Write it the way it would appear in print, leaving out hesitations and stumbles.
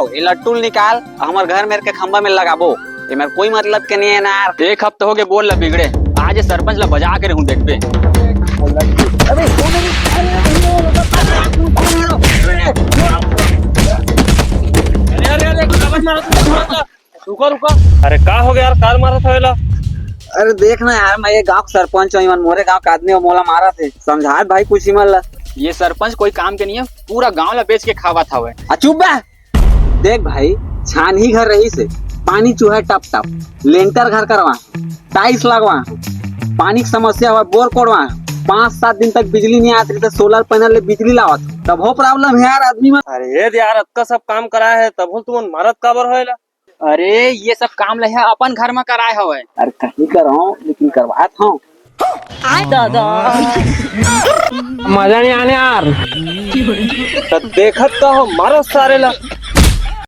जाओ ये लट्टू निकाल हमारे घर मेरे के खंबा में लगाबो। ये मेरे कोई मतलब के नहीं है ना यार। एक हफ्ते हो गए बोल ला बिगड़े, आज ये सरपंच ला बजा के रहूं देख पे। रुका रुका, अरे का हो गया यार, कार मारा था। अरे देख ना यार, मैं ये गांव का सरपंच हूँ, मोरे गांव का आदमी मोला मारा थे। समझा भाई कुछ ही मल। ये सरपंच कोई काम के नहीं है, पूरा गांव ला बेच के खावा था। चुप बा। देख भाई, छान ही घर रही से पानी चूहा टप टप, लेंटर घर करवा, टाइल्स लगवा, पानी की समस्या हुआ, बोर कोड़वा, 5-7 दिन तक बिजली नहीं आती तो सोलर पैनल ले बिजली लावत, तब हो प्रॉब्लम है यार आदमी में। अरे यार अत्का सब काम कराया है तब तुम मारत काबर होएला। अरे ये सब काम ले है अपन घर में कराए हवे। अरे कहीं कराओ लेकिन करवात हूँ। दादा मजा नहीं आने यार। देखत का हो मारो सारे ला।